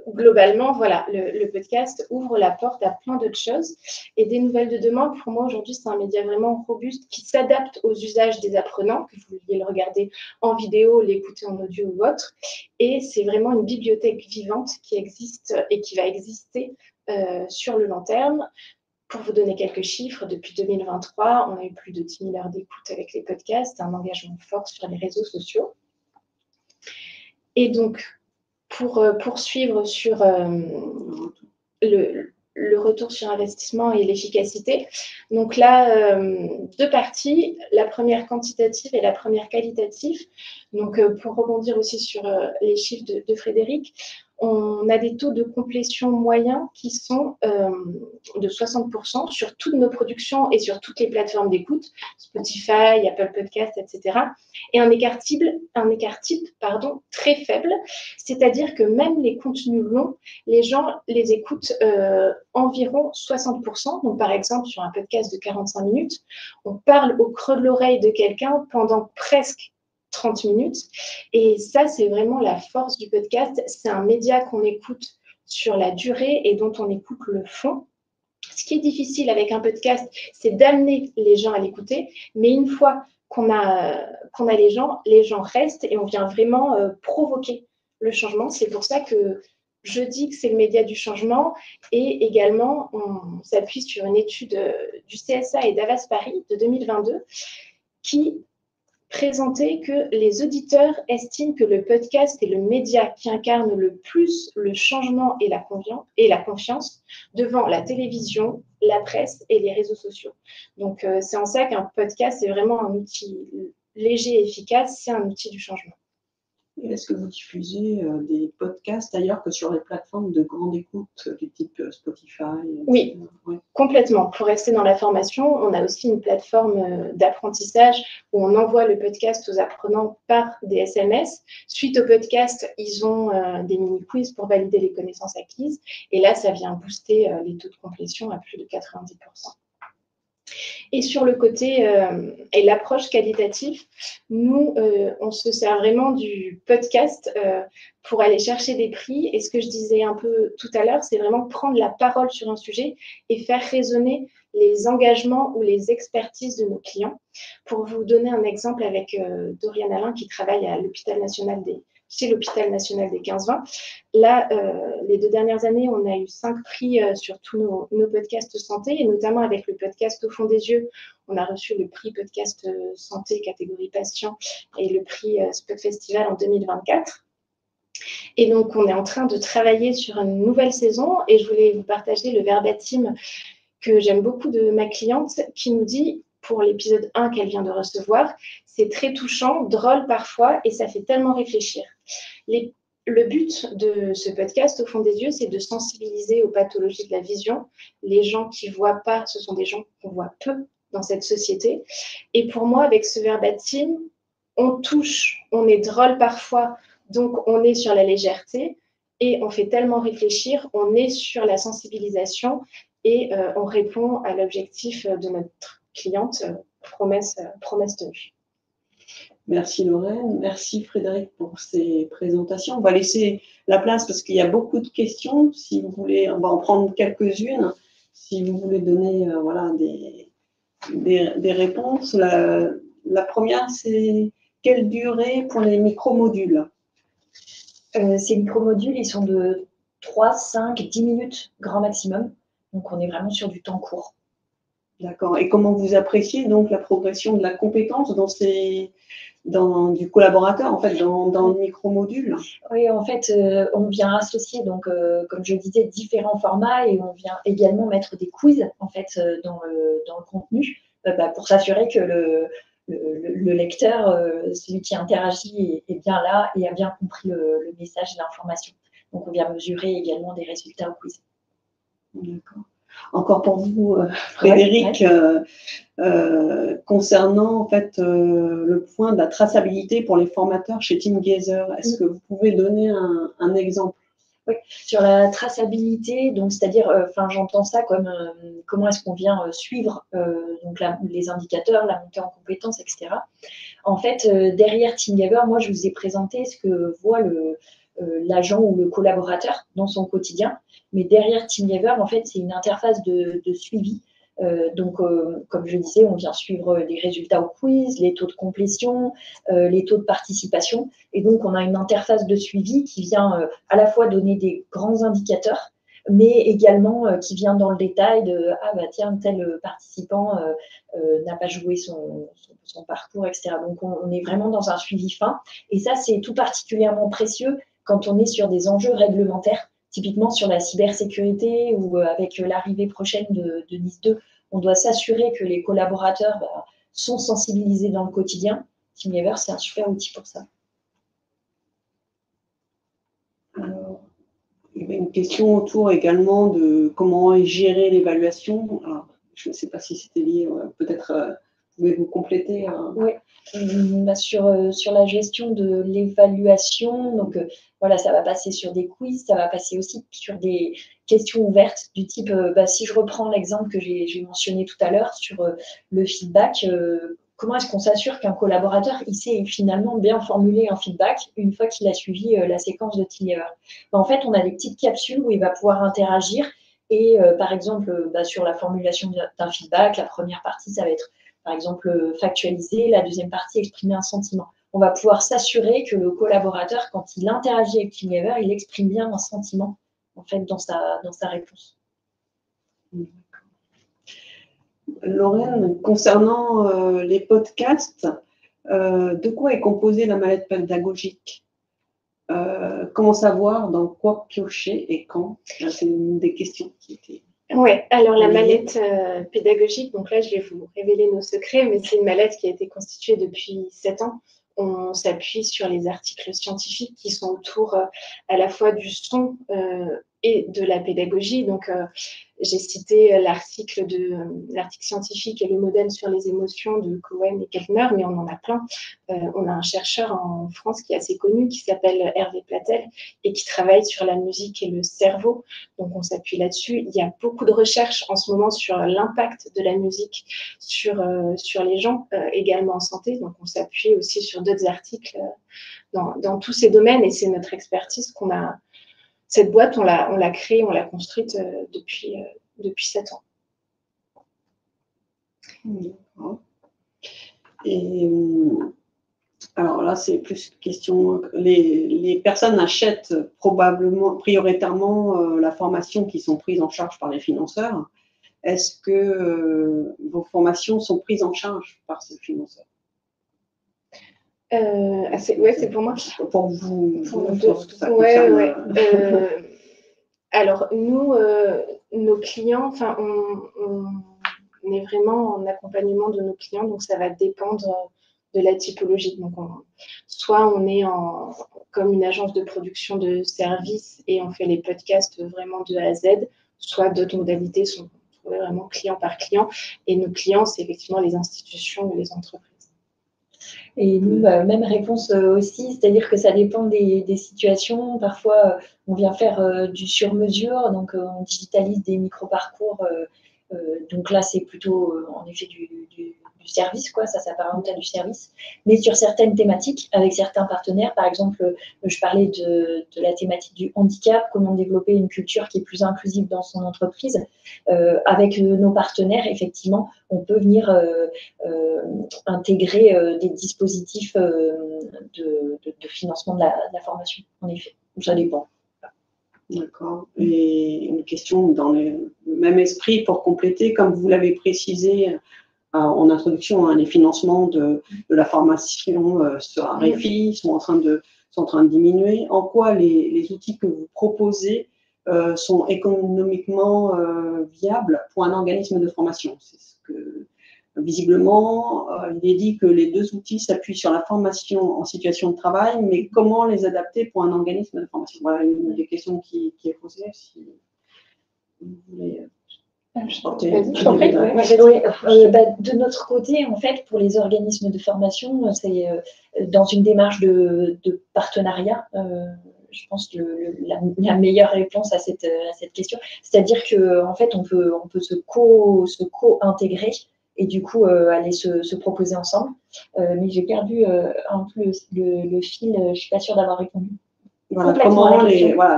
globalement, voilà, le podcast ouvre la porte à plein d'autres choses. Et des Nouvelles de demain, pour moi, aujourd'hui, c'est un média vraiment robuste qui s'adapte aux usages des apprenants, que vous vouliez le regarder en vidéo, l'écouter en audio ou autre. Et c'est vraiment une bibliothèque vivante qui existe et qui va exister sur le long terme. Pour vous donner quelques chiffres, depuis 2023, on a eu plus de 10 000 heures d'écoute avec les podcasts, un engagement fort sur les réseaux sociaux. Et donc, pour poursuivre sur le retour sur investissement et l'efficacité. Donc là, 2 parties, la première quantitative et la première qualitative. Donc pour rebondir aussi sur les chiffres de Frédéric, on a des taux de complétion moyens qui sont de 60% sur toutes nos productions et sur toutes les plateformes d'écoute, Spotify, Apple Podcasts, etc. Et un écart type très faible, c'est-à-dire que même les contenus longs, les gens les écoutent environ 60%. Donc par exemple, sur un podcast de 45 minutes, on parle au creux de l'oreille de quelqu'un pendant presque 30 minutes. Et ça, c'est vraiment la force du podcast. C'est un média qu'on écoute sur la durée et dont on écoute le fond. Ce qui est difficile avec un podcast, c'est d'amener les gens à l'écouter. Mais une fois qu'on a les gens restent et on vient vraiment provoquer le changement. C'est pour ça que je dis que c'est le média du changement et également on s'appuie sur une étude du CSA et d'Avas Paris de 2022 qui présentait que les auditeurs estiment que le podcast est le média qui incarne le plus le changement et la confiance devant la télévision, la presse et les réseaux sociaux. Donc, c'est en ça qu'un podcast est vraiment un outil léger et efficace, c'est un outil du changement. Est-ce que vous diffusez des podcasts ailleurs que sur les plateformes de grande écoute du type Spotify? Oui, ouais. Complètement. Pour rester dans la formation, on a aussi une plateforme d'apprentissage où on envoie le podcast aux apprenants par des SMS. Suite au podcast, ils ont des mini-quiz pour valider les connaissances acquises. Et là, ça vient booster les taux de complétion à plus de 90%. Et sur le côté et l'approche qualitative, nous, on se sert vraiment du podcast pour aller chercher des prix. Et ce que je disais un peu tout à l'heure, c'est vraiment prendre la parole sur un sujet et faire résonner les engagements ou les expertises de nos clients. Pour vous donner un exemple avec Dorian Alain qui travaille à chez l'hôpital national des 15-20. Là, les 2 dernières années, on a eu 5 prix sur tous nos podcasts santé, et notamment avec le podcast Au fond des yeux, on a reçu le prix podcast santé catégorie patient et le prix Spot Festival en 2024. Et donc, on est en train de travailler sur une nouvelle saison et je voulais vous partager le verbatim que j'aime beaucoup de ma cliente qui nous dit, pour l'épisode 1 qu'elle vient de recevoir, c'est très touchant, drôle parfois et ça fait tellement réfléchir. Le but de ce podcast, Au fond des yeux, c'est de sensibiliser aux pathologies de la vision. Les gens qui ne voient pas, ce sont des gens qu'on voit peu dans cette société. Et pour moi, avec ce verbatim, on touche, on est drôle parfois, donc on est sur la légèreté et on fait tellement réfléchir, on est sur la sensibilisation et on répond à l'objectif de notre cliente, promesse tenue. Merci Lorraine, merci Frédéric pour ces présentations. On va laisser la place parce qu'il y a beaucoup de questions. Si vous voulez, on va en prendre quelques-unes. Si vous voulez donner voilà, des réponses. La première, c'est quelle durée pour les micro-modules? Ces micro-modules, ils sont de 3, 5, 10 minutes grand maximum. Donc, on est vraiment sur du temps court. D'accord. Et comment vous appréciez donc la progression de la compétence du collaborateur, en fait, dans le micro-module? Oui, en fait, on vient associer, donc, comme je disais, différents formats et on vient également mettre des quiz, en fait, dans le contenu pour s'assurer que le lecteur, celui qui interagit, est bien là et a bien compris le message et l'information. Donc, on vient mesurer également des résultats au quiz. D'accord. Encore pour vous, Frédéric, concernant en fait le point de la traçabilité pour les formateurs chez TeamGazer, est-ce que vous pouvez donner un exemple? Oui, sur la traçabilité, donc c'est-à-dire, j'entends ça comme comment est-ce qu'on vient suivre donc les indicateurs, la montée en compétences, etc. En fait, derrière TeamGazer, moi, je vous ai présenté ce que voit l'agent ou le collaborateur dans son quotidien. Mais derrière TeamGazer, en fait, c'est une interface de suivi. Donc, comme je disais, on vient suivre les résultats au quiz, les taux de complétion, les taux de participation. Et donc, on a une interface de suivi qui vient à la fois donner des grands indicateurs, mais également qui vient dans le détail de « Ah, bah tiens, tel participant n'a pas joué son parcours, etc. » Donc, on est vraiment dans un suivi fin. Et ça, c'est tout particulièrement précieux quand on est sur des enjeux réglementaires, typiquement sur la cybersécurité ou avec l'arrivée prochaine de NIS 2, on doit s'assurer que les collaborateurs sont sensibilisés dans le quotidien. TeamGazer, c'est un super outil pour ça. Alors, il y avait une question autour également de comment est gérée l'évaluation. Alors, je ne sais pas si c'était lié, peut-être pouvez-vous compléter? Oui, sur la gestion de l'évaluation, donc voilà, ça va passer sur des quiz, ça va passer aussi sur des questions ouvertes du type, si je reprends l'exemple que j'ai mentionné tout à l'heure sur le feedback, comment est-ce qu'on s'assure qu'un collaborateur, il sait finalement bien formuler un feedback une fois qu'il a suivi la séquence de TeamGazer? En fait, on a des petites capsules où il va pouvoir interagir et par exemple, sur la formulation d'un feedback, la première partie, ça va être par exemple factualiser, la deuxième partie exprimer un sentiment. on va pouvoir s'assurer que le collaborateur, quand il interagit avec TeamViewer, il exprime bien un sentiment en fait dans sa réponse. Lorraine, concernant les podcasts, de quoi est composée la mallette pédagogique? Comment savoir dans quoi piocher et quand? C'est une des questions qui était. Oui, alors la mallette pédagogique, donc là je vais vous révéler nos secrets, mais c'est une mallette qui a été constituée depuis 7 ans. On s'appuie sur les articles scientifiques qui sont autour à la fois du son et de la pédagogie. Donc j'ai cité l'article scientifique et le modèle sur les émotions de Cohen et Keltner, mais on en a plein. On a un chercheur en France qui est assez connu, qui s'appelle Hervé Platel, et qui travaille sur la musique et le cerveau. Donc on s'appuie là-dessus. Il y a beaucoup de recherches en ce moment sur l'impact de la musique sur les gens, également en santé. Donc on s'appuie aussi sur d'autres articles dans tous ces domaines, et c'est notre expertise qu'on a. Cette boîte, on l'a créée, on l'a construite depuis 7 ans. Et alors là, c'est plus question. Les personnes achètent probablement, prioritairement, la formation qui sont prises en charge par les financeurs. Est-ce que vos formations sont prises en charge par ces financeurs? C'est pour moi. Pour vous. Alors, nous, nos clients, on est vraiment en accompagnement de nos clients, donc ça va dépendre de la typologie. Donc, soit on est comme une agence de production de services et on fait les podcasts vraiment de A à Z, soit d'autres modalités sont vraiment client par client. Et nos clients, c'est effectivement les institutions ou les entreprises. Et nous, même réponse aussi, c'est-à-dire que ça dépend des situations. Parfois, on vient faire du sur-mesure, donc on digitalise des micro-parcours. Donc là, c'est plutôt en effet du service, quoi, ça s'apparente à du service. Mais sur certaines thématiques, avec certains partenaires, par exemple, je parlais de la thématique du handicap, comment développer une culture qui est plus inclusive dans son entreprise. Avec nos partenaires, effectivement, on peut venir intégrer des dispositifs de financement de la formation, en effet. Ça dépend. D'accord. Et une question dans le même esprit pour compléter, comme vous l'avez précisé en introduction, les financements de la formation sur RFI sont en train de diminuer. En quoi les outils que vous proposez sont économiquement viables pour un organisme de formation? C'est ce que, visiblement, il est dit que les deux outils s'appuient sur la formation en situation de travail, mais comment les adapter pour un organisme de formation? Voilà une des questions qui est posée. Si vous voulez. De notre côté, en fait, pour les organismes de formation, c'est dans une démarche de partenariat. Je pense que la meilleure réponse à cette question, c'est-à-dire que en fait, on peut se co-intégrer et du coup aller se proposer ensemble. Mais j'ai perdu un peu le fil. Je suis pas sûre d'avoir répondu. Voilà,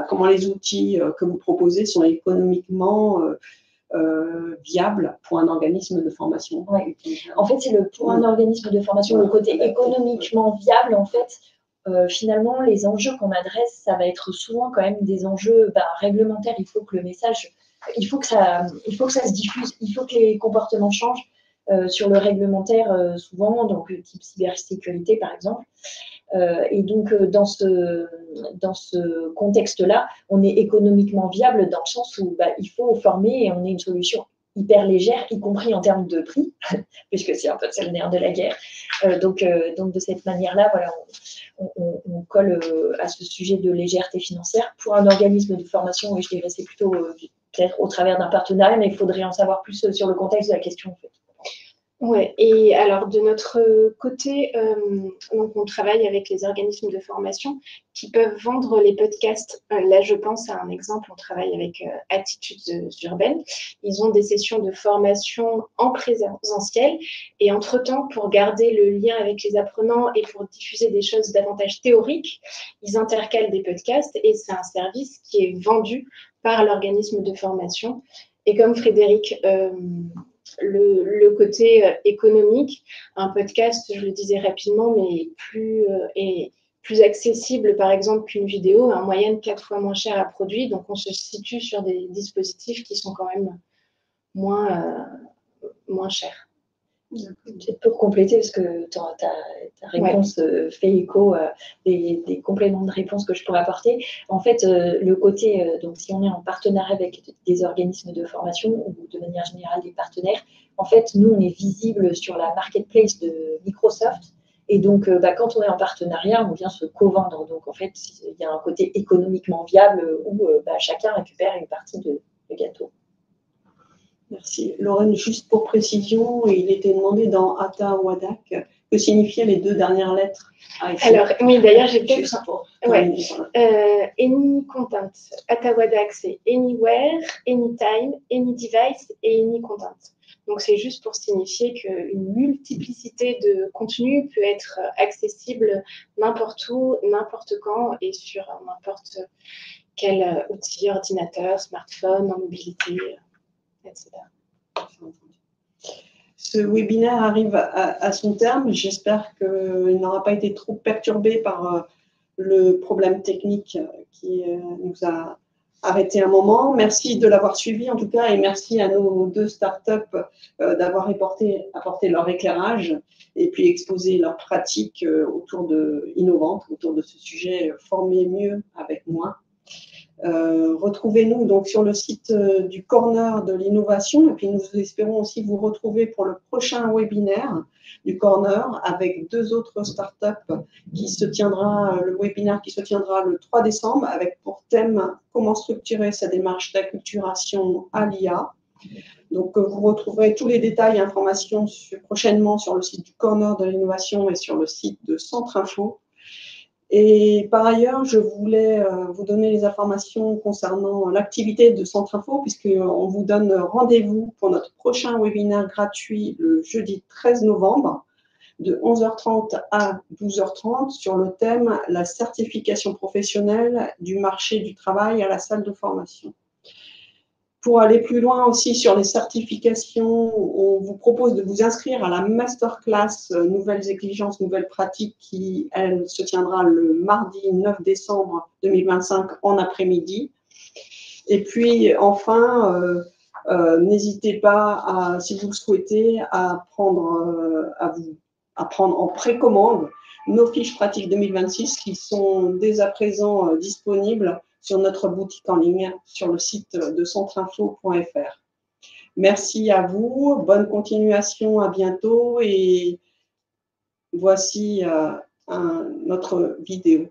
comment les outils que vous proposez sont économiquement viable pour un organisme de formation. Ouais. En fait, c'est pour un organisme de formation, le côté économiquement viable, en fait, finalement, les enjeux qu'on adresse, ça va être souvent quand même des enjeux réglementaires. Il faut que le message, il faut que ça se diffuse, il faut que les comportements changent sur le réglementaire souvent, donc type cybersécurité par exemple. Et donc, dans ce contexte-là, on est économiquement viable dans le sens où il faut former et on est une solution hyper légère, y compris en termes de prix, puisque c'est un peu le nerf de la guerre. Donc, de cette manière-là, voilà, on colle à ce sujet de légèreté financière. Pour un organisme de formation, je dirais c'est plutôt peut-être au travers d'un partenariat, mais il faudrait en savoir plus sur le contexte de la question, en fait. Oui, et alors de notre côté, donc on travaille avec les organismes de formation qui peuvent vendre les podcasts. Là, je pense à un exemple, on travaille avec Attitudes Urbaines. Ils ont des sessions de formation en présentiel et entre-temps, pour garder le lien avec les apprenants et pour diffuser des choses davantage théoriques, ils intercalent des podcasts et c'est un service qui est vendu par l'organisme de formation. Et comme Frédéric le côté économique. Un podcast, je le disais rapidement, mais plus accessible, par exemple, qu'une vidéo, en moyenne 4 fois moins cher à produire. Donc, on se situe sur des dispositifs qui sont quand même moins chers. Peut-être pour compléter, parce que ta réponse fait écho à des compléments de réponse que je pourrais apporter. En fait, le côté, donc si on est en partenariat avec des organismes de formation ou de manière générale des partenaires, en fait, nous, on est visible sur la marketplace de Microsoft. Et donc, quand on est en partenariat, on vient se co-vendre. Donc, en fait, il y a un côté économiquement viable où chacun récupère une partie du gâteau. Merci. Lorraine, juste pour précision, il était demandé dans ATA ou ADAC que signifiaient les 2 dernières lettres. Alors, oui, d'ailleurs, j'ai peut-être... Juste pour Any content. ATA ou ADAC, c'est anywhere, anytime, any device et any content. Donc, c'est juste pour signifier qu'une multiplicité de contenus peut être accessible n'importe où, n'importe quand et sur n'importe quel outil, ordinateur, smartphone, en mobilité, etc. Ce webinaire arrive à son terme. J'espère qu'il n'aura pas été trop perturbé par le problème technique qui nous a arrêté un moment. Merci de l'avoir suivi en tout cas et merci à nos 2 startups d'avoir apporté leur éclairage et puis exposé leurs pratiques innovantes autour de ce sujet Former mieux avec moins. Retrouvez-nous donc sur le site du Corner de l'innovation et puis nous espérons aussi vous retrouver pour le prochain webinaire du Corner avec 2 autres startups le webinaire qui se tiendra le 3 décembre avec pour thème comment structurer sa démarche d'acculturation à l'IA. Donc vous retrouverez tous les détails et informations prochainement sur le site du Corner de l'innovation et sur le site de Centre Info. Et par ailleurs, je voulais vous donner les informations concernant l'activité de Centre Info, puisqu'on vous donne rendez-vous pour notre prochain webinaire gratuit le jeudi 13 novembre, de 11h30 à 12h30, sur le thème « La certification professionnelle du marché du travail à la salle de formation ». Pour aller plus loin aussi sur les certifications, on vous propose de vous inscrire à la masterclass Nouvelles exigences, nouvelles pratiques qui, elle, se tiendra le mardi 9 décembre 2025 en après-midi. Et puis, enfin, n'hésitez pas, si vous le souhaitez, à prendre en précommande nos fiches pratiques 2026 qui sont dès à présent disponibles sur notre boutique en ligne sur le site de centreinfo.fr. Merci à vous, bonne continuation, à bientôt et voici notre vidéo.